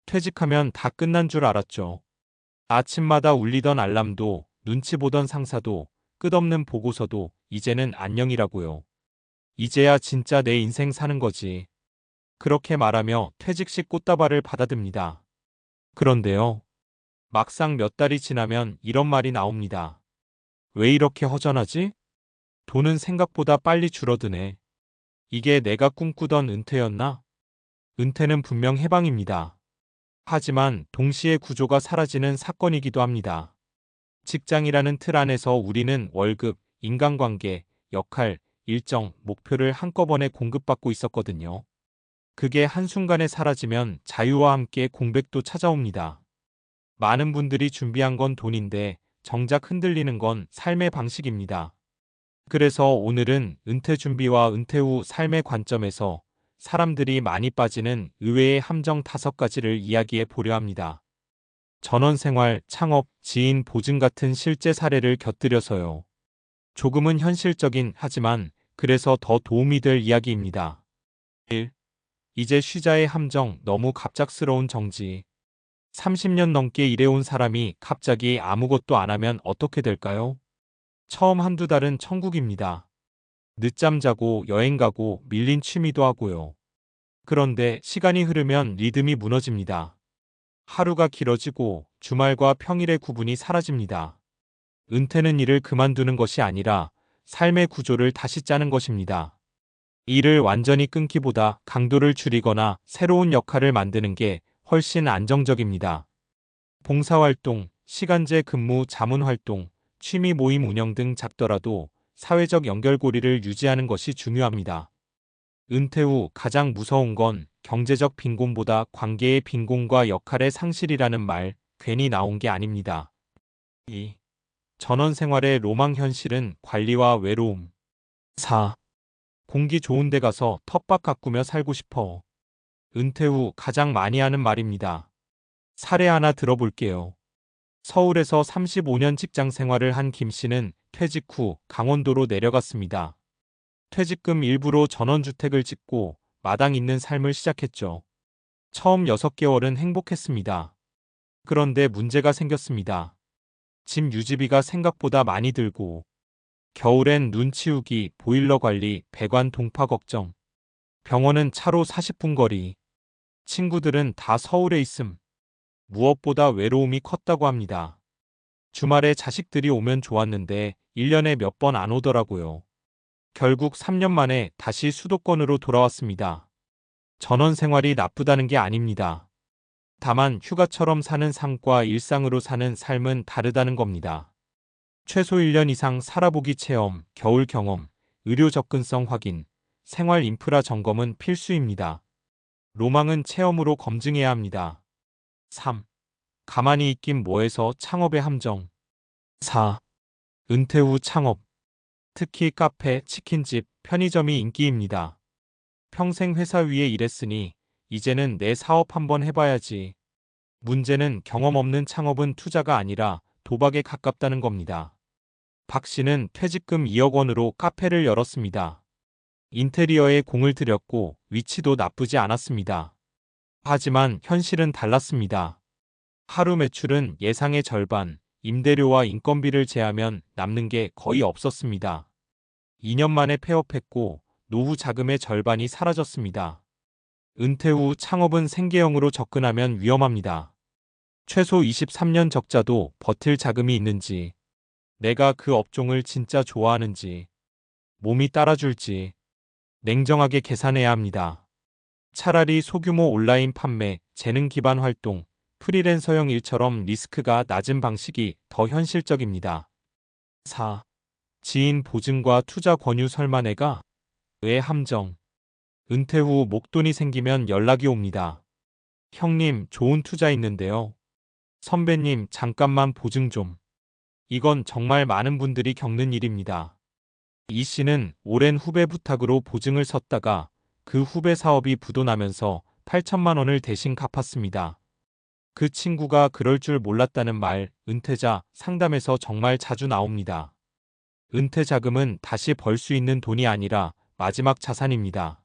퇴직하면 다 끝난 줄 알았죠. 아침마다 울리던 알람도, 눈치 보던 상사도, 끝없는 보고서도 이제는 안녕이라고요. 이제야 진짜 내 인생 사는 거지. 그렇게 말하며 퇴직 시 꽃다발을 받아듭니다. 그런데요. 막상 몇 달이 지나면 이런 말이 나옵니다. 왜 이렇게 허전하지? 돈은 생각보다 빨리 줄어드네. 이게 내가 꿈꾸던 은퇴였나? 은퇴는 분명 해방입니다. 하지만 동시에 구조가 사라지는 사건이기도 합니다. 직장이라는 틀 안에서 우리는 월급, 인간관계, 역할, 일정, 목표를 한꺼번에 공급받고 있었거든요. 그게 한순간에 사라지면 자유와 함께 공백도 찾아옵니다. 많은 분들이 준비한 건 돈인데 정작 흔들리는 건 삶의 방식입니다. 그래서 오늘은 은퇴 준비와 은퇴 후 삶의 관점에서 사람들이 많이 빠지는 의외의 함정 5가지를 이야기해 보려 합니다. 전원생활, 창업, 지인 보증 같은 실제 사례를 곁들여서요. 조금은 현실적인 하지만 그래서 더 도움이 될 이야기입니다. 1. 이제 쉬자의 함정, 너무 갑작스러운 정지. 30년 넘게 일해온 사람이 갑자기 아무것도 안 하면 어떻게 될까요? 처음 한두 달은 천국입니다. 늦잠 자고 여행 가고 밀린 취미도 하고요. 그런데 시간이 흐르면 리듬이 무너집니다. 하루가 길어지고 주말과 평일의 구분이 사라집니다. 은퇴는 일을 그만두는 것이 아니라 삶의 구조를 다시 짜는 것입니다. 일을 완전히 끊기보다 강도를 줄이거나 새로운 역할을 만드는 게 훨씬 안정적입니다. 봉사활동, 시간제 근무 자문활동, 취미 모임 운영 등 작더라도 사회적 연결고리를 유지하는 것이 중요합니다. 은퇴 후 가장 무서운 건 경제적 빈곤보다 관계의 빈곤과 역할의 상실이라는 말 괜히 나온 게 아닙니다. 2. 전원 생활의 로망 현실은 관리와 외로움. 4. 공기 좋은 데 가서 텃밭 가꾸며 살고 싶어. 은퇴 후 가장 많이 하는 말입니다. 사례 하나 들어볼게요. 서울에서 35년 직장 생활을 한 김 씨는 퇴직 후 강원도로 내려갔습니다. 퇴직금 일부로 전원주택을 짓고 마당 있는 삶을 시작했죠. 처음 6개월은 행복했습니다. 그런데 문제가 생겼습니다. 집 유지비가 생각보다 많이 들고 겨울엔 눈 치우기, 보일러 관리, 배관 동파 걱정. 병원은 차로 40분 거리. 친구들은 다 서울에 있음. 무엇보다 외로움이 컸다고 합니다. 주말에 자식들이 오면 좋았는데 1년에 몇 번 안 오더라고요. 결국 3년 만에 다시 수도권으로 돌아왔습니다. 전원 생활이 나쁘다는 게 아닙니다. 다만 휴가처럼 사는 삶과 일상으로 사는 삶은 다르다는 겁니다. 최소 1년 이상 살아보기 체험, 겨울 경험, 의료 접근성 확인, 생활 인프라 점검은 필수입니다. 로망은 체험으로 검증해야 합니다. 3. 가만히 있긴 뭐해서 창업의 함정. 4. 은퇴 후 창업. 특히 카페, 치킨집, 편의점이 인기입니다. 평생 회사 위에 일했으니 이제는 내 사업 한번 해봐야지. 문제는 경험 없는 창업은 투자가 아니라 도박에 가깝다는 겁니다. 박 씨는 퇴직금 2억 원으로 카페를 열었습니다. 인테리어에 공을 들였고 위치도 나쁘지 않았습니다. 하지만 현실은 달랐습니다. 하루 매출은 예상의 절반, 임대료와 인건비를 제하면 남는 게 거의 없었습니다. 2년 만에 폐업했고 노후 자금의 절반이 사라졌습니다. 은퇴 후 창업은 생계형으로 접근하면 위험합니다. 최소 23년 적자도 버틸 자금이 있는지, 내가 그 업종을 진짜 좋아하는지, 몸이 따라줄지 냉정하게 계산해야 합니다. 차라리 소규모 온라인 판매, 재능 기반 활동, 프리랜서형 일처럼 리스크가 낮은 방식이 더 현실적입니다. 4. 지인 보증과 투자 권유 설마 내가? 왜 함정? 은퇴 후 목돈이 생기면 연락이 옵니다. 형님, 좋은 투자 있는데요. 선배님, 잠깐만 보증 좀. 이건 정말 많은 분들이 겪는 일입니다. 이 씨는 오랜 후배 부탁으로 보증을 섰다가 그 후배 사업이 부도나면서 8천만 원을 대신 갚았습니다. 그 친구가 그럴 줄 몰랐다는 말, 은퇴자 상담에서 정말 자주 나옵니다. 은퇴 자금은 다시 벌 수 있는 돈이 아니라 마지막 자산입니다.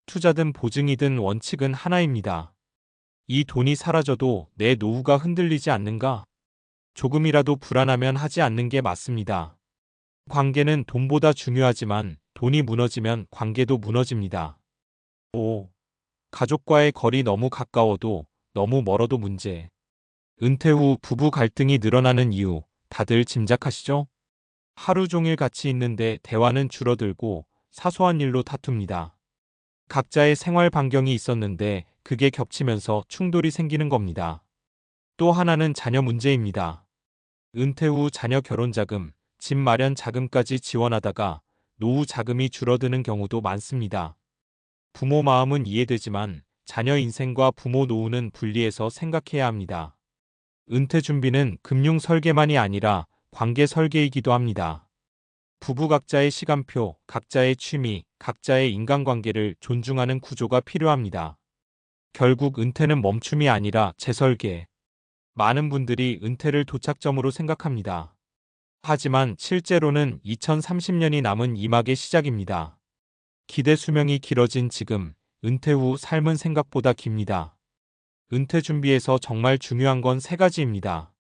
투자든 보증이든 원칙은 하나입니다. 이 돈이 사라져도 내 노후가 흔들리지 않는가? 조금이라도 불안하면 하지 않는 게 맞습니다. 관계는 돈보다 중요하지만 돈이 무너지면 관계도 무너집니다. 5. 가족과의 거리 너무 가까워도 너무 멀어도 문제. 은퇴 후 부부 갈등이 늘어나는 이유 다들 짐작하시죠? 하루 종일 같이 있는데 대화는 줄어들고 사소한 일로 다툽니다. 각자의 생활 반경이 있었는데 그게 겹치면서 충돌이 생기는 겁니다. 또 하나는 자녀 문제입니다. 은퇴 후 자녀 결혼 자금, 집 마련 자금까지 지원하다가 노후 자금이 줄어드는 경우도 많습니다. 부모 마음은 이해되지만 자녀 인생과 부모 노후는 분리해서 생각해야 합니다. 은퇴 준비는 금융 설계만이 아니라 관계 설계이기도 합니다. 부부 각자의 시간표, 각자의 취미, 각자의 인간관계를 존중하는 구조가 필요합니다. 결국 은퇴는 멈춤이 아니라 재설계. 많은 분들이 은퇴를 도착점으로 생각합니다. 하지만 실제로는 2030년이 남은 이막의 시작입니다. 기대 수명이 길어진 지금, 은퇴 후 삶은 생각보다 깁니다. 은퇴 준비에서 정말 중요한 건 세 가지입니다.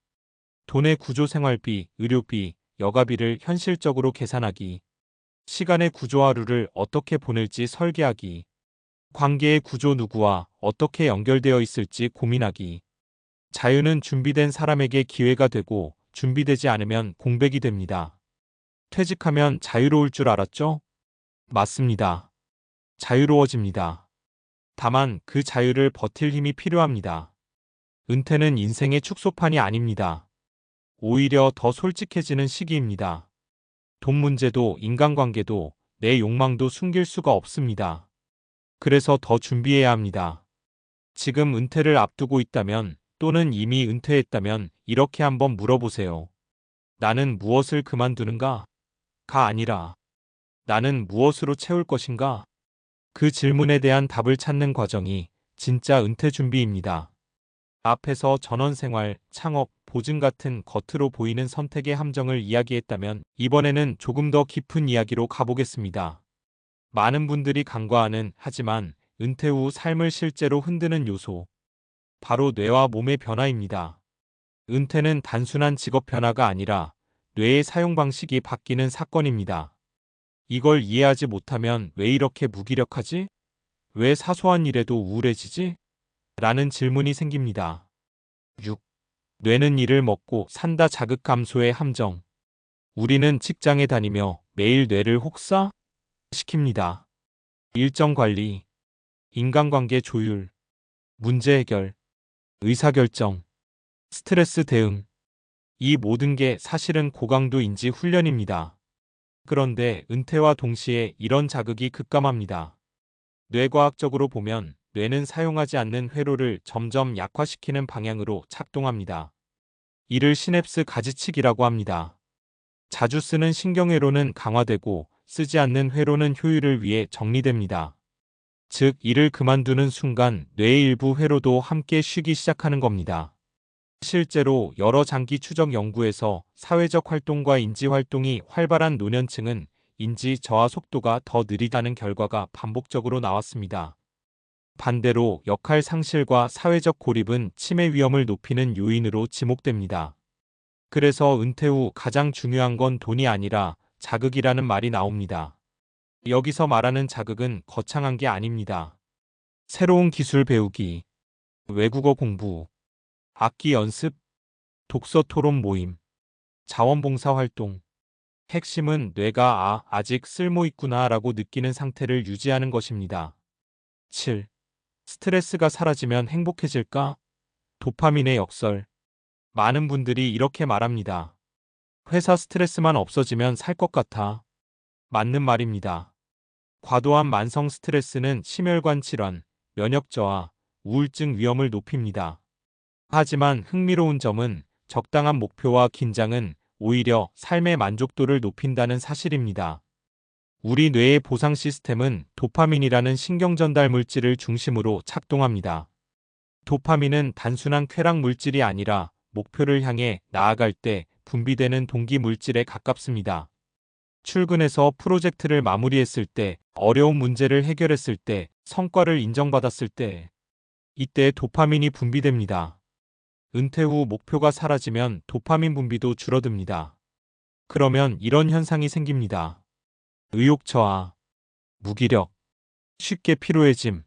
돈의 구조 생활비, 의료비, 여가비를 현실적으로 계산하기. 시간의 구조 하루를 어떻게 보낼지 설계하기. 관계의 구조 누구와 어떻게 연결되어 있을지 고민하기. 자유는 준비된 사람에게 기회가 되고 준비되지 않으면 공백이 됩니다. 퇴직하면 자유로울 줄 알았죠? 맞습니다. 자유로워집니다. 다만 그 자유를 버틸 힘이 필요합니다. 은퇴는 인생의 축소판이 아닙니다. 오히려 더 솔직해지는 시기입니다. 돈 문제도 인간관계도 내 욕망도 숨길 수가 없습니다. 그래서 더 준비해야 합니다. 지금 은퇴를 앞두고 있다면 또는 이미 은퇴했다면 이렇게 한번 물어보세요. 나는 무엇을 그만두는가? 가 아니라 나는 무엇으로 채울 것인가? 그 질문에 대한 답을 찾는 과정이 진짜 은퇴 준비입니다. 앞에서 전원생활, 창업, 보증 같은 겉으로 보이는 선택의 함정을 이야기했다면 이번에는 조금 더 깊은 이야기로 가보겠습니다. 많은 분들이 간과하는 하지만 은퇴 후 삶을 실제로 흔드는 요소. 바로 뇌와 몸의 변화입니다. 은퇴는 단순한 직업 변화가 아니라 뇌의 사용 방식이 바뀌는 사건입니다. 이걸 이해하지 못하면 왜 이렇게 무기력하지? 왜 사소한 일에도 우울해지지? 라는 질문이 생깁니다. 6. 뇌는 일을 먹고 산다 자극 감소의 함정. 우리는 직장에 다니며 매일 뇌를 혹사시킵니다. 일정 관리, 인간관계 조율, 문제 해결, 의사결정, 스트레스 대응. 이 모든 게 사실은 고강도 인지 훈련입니다. 그런데 은퇴와 동시에 이런 자극이 급감합니다. 뇌과학적으로 보면 뇌는 사용하지 않는 회로를 점점 약화시키는 방향으로 작동합니다. 이를 시냅스 가지치기라고 합니다. 자주 쓰는 신경회로는 강화되고 쓰지 않는 회로는 효율을 위해 정리됩니다. 즉, 이를 그만두는 순간 뇌의 일부 회로도 함께 쉬기 시작하는 겁니다. 실제로 여러 장기 추적 연구에서 사회적 활동과 인지 활동이 활발한 노년층은 인지 저하 속도가 더 느리다는 결과가 반복적으로 나왔습니다. 반대로 역할 상실과 사회적 고립은 치매 위험을 높이는 요인으로 지목됩니다. 그래서 은퇴 후 가장 중요한 건 돈이 아니라 자극이라는 말이 나옵니다. 여기서 말하는 자극은 거창한 게 아닙니다. 새로운 기술 배우기, 외국어 공부, 악기 연습, 독서 토론 모임, 자원봉사 활동. 핵심은 뇌가 아직 쓸모 있구나 라고 느끼는 상태를 유지하는 것입니다. 7. 스트레스가 사라지면 행복해질까? 도파민의 역설. 많은 분들이 이렇게 말합니다. 회사 스트레스만 없어지면 살 것 같아. 맞는 말입니다. 과도한 만성 스트레스는 심혈관 질환, 면역 저하, 우울증 위험을 높입니다. 하지만 흥미로운 점은 적당한 목표와 긴장은 오히려 삶의 만족도를 높인다는 사실입니다. 우리 뇌의 보상 시스템은 도파민이라는 신경전달 물질을 중심으로 작동합니다. 도파민은 단순한 쾌락 물질이 아니라 목표를 향해 나아갈 때 분비되는 동기 물질에 가깝습니다. 출근해서 프로젝트를 마무리했을 때, 어려운 문제를 해결했을 때, 성과를 인정받았을 때, 이때 도파민이 분비됩니다. 은퇴 후 목표가 사라지면 도파민 분비도 줄어듭니다. 그러면 이런 현상이 생깁니다. 의욕 저하, 무기력, 쉽게 피로해짐,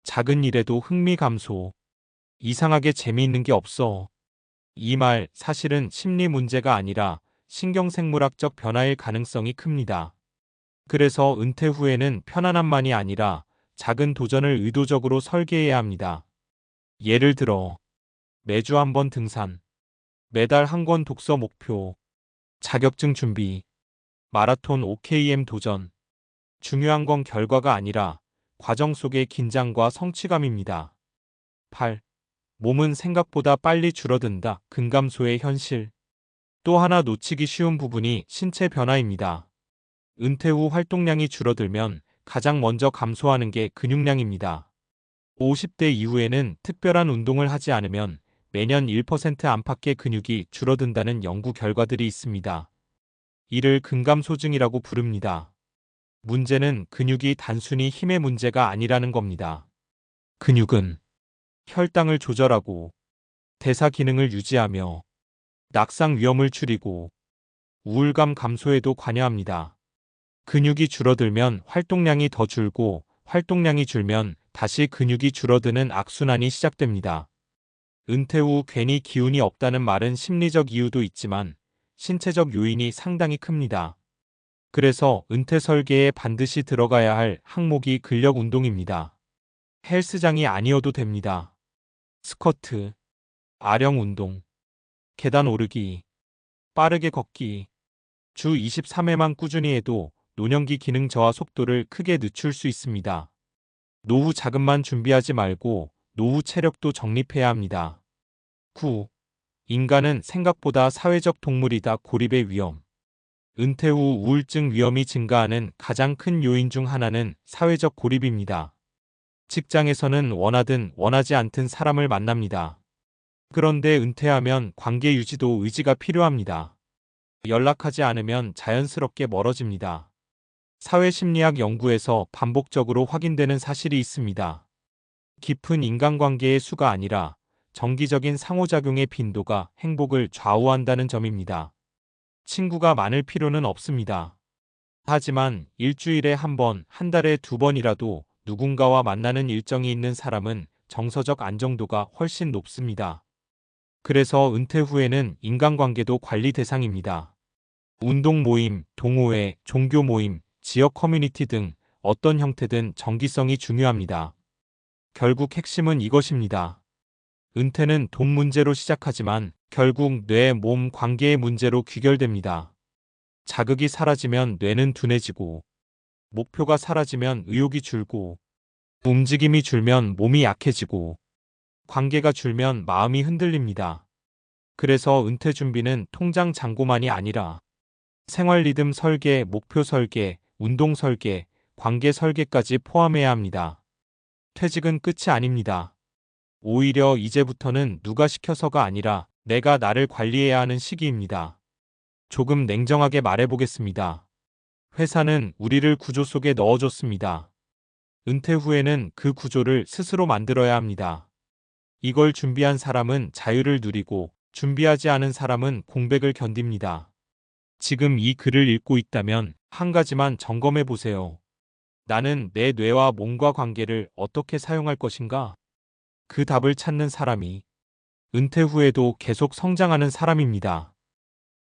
작은 일에도 흥미 감소, 이상하게 재미있는 게 없어. 이 말 사실은 심리 문제가 아니라 신경생물학적 변화일 가능성이 큽니다. 그래서 은퇴 후에는 편안함만이 아니라 작은 도전을 의도적으로 설계해야 합니다. 예를 들어 매주 한 번 등산, 매달 한 권 독서 목표, 자격증 준비, 마라톤 OKM 도전. 중요한 건 결과가 아니라 과정 속의 긴장과 성취감입니다. 8. 몸은 생각보다 빨리 줄어든다. 근감소의 현실. 또 하나 놓치기 쉬운 부분이 신체 변화입니다. 은퇴 후 활동량이 줄어들면 가장 먼저 감소하는 게 근육량입니다. 50대 이후에는 특별한 운동을 하지 않으면 매년 1% 안팎의 근육이 줄어든다는 연구 결과들이 있습니다. 이를 근감소증이라고 부릅니다. 문제는 근육이 단순히 힘의 문제가 아니라는 겁니다. 근육은 혈당을 조절하고 대사 기능을 유지하며 낙상 위험을 줄이고 우울감 감소에도 관여합니다. 근육이 줄어들면 활동량이 더 줄고 활동량이 줄면 다시 근육이 줄어드는 악순환이 시작됩니다. 은퇴 후 괜히 기운이 없다는 말은 심리적 이유도 있지만 신체적 요인이 상당히 큽니다. 그래서 은퇴 설계에 반드시 들어가야 할 항목이 근력 운동입니다. 헬스장이 아니어도 됩니다. 스쿼트, 아령 운동, 계단 오르기, 빠르게 걷기. 주 23회만 꾸준히 해도 노년기 기능 저하 속도를 크게 늦출 수 있습니다. 노후 자금만 준비하지 말고 노후 체력도 정립해야 합니다. 9. 인간은 생각보다 사회적 동물이다. 고립의 위험. 은퇴 후 우울증 위험이 증가하는 가장 큰 요인 중 하나는 사회적 고립입니다. 직장에서는 원하든 원하지 않든 사람을 만납니다. 그런데 은퇴하면 관계 유지도 의지가 필요합니다. 연락하지 않으면 자연스럽게 멀어집니다. 사회심리학 연구에서 반복적으로 확인되는 사실이 있습니다. 깊은 인간관계의 수가 아니라 정기적인 상호작용의 빈도가 행복을 좌우한다는 점입니다. 친구가 많을 필요는 없습니다. 하지만 일주일에 한 번, 한 달에 두 번이라도 누군가와 만나는 일정이 있는 사람은 정서적 안정도가 훨씬 높습니다. 그래서 은퇴 후에는 인간관계도 관리 대상입니다. 운동 모임, 동호회, 종교 모임, 지역 커뮤니티 등 어떤 형태든 정기성이 중요합니다. 결국 핵심은 이것입니다. 은퇴는 돈 문제로 시작하지만 결국 뇌, 몸 관계의 문제로 귀결됩니다. 자극이 사라지면 뇌는 둔해지고, 목표가 사라지면 의욕이 줄고, 움직임이 줄면 몸이 약해지고, 관계가 줄면 마음이 흔들립니다. 그래서 은퇴 준비는 통장 잔고만이 아니라 생활 리듬 설계, 목표 설계, 운동 설계, 관계 설계까지 포함해야 합니다. 퇴직은 끝이 아닙니다. 오히려 이제부터는 누가 시켜서가 아니라 내가 나를 관리해야 하는 시기입니다. 조금 냉정하게 말해보겠습니다. 회사는 우리를 구조 속에 넣어줬습니다. 은퇴 후에는 그 구조를 스스로 만들어야 합니다. 이걸 준비한 사람은 자유를 누리고 준비하지 않은 사람은 공백을 견딥니다. 지금 이 글을 읽고 있다면 한 가지만 점검해 보세요. 나는 내 뇌와 몸과 관계를 어떻게 사용할 것인가? 그 답을 찾는 사람이 은퇴 후에도 계속 성장하는 사람입니다.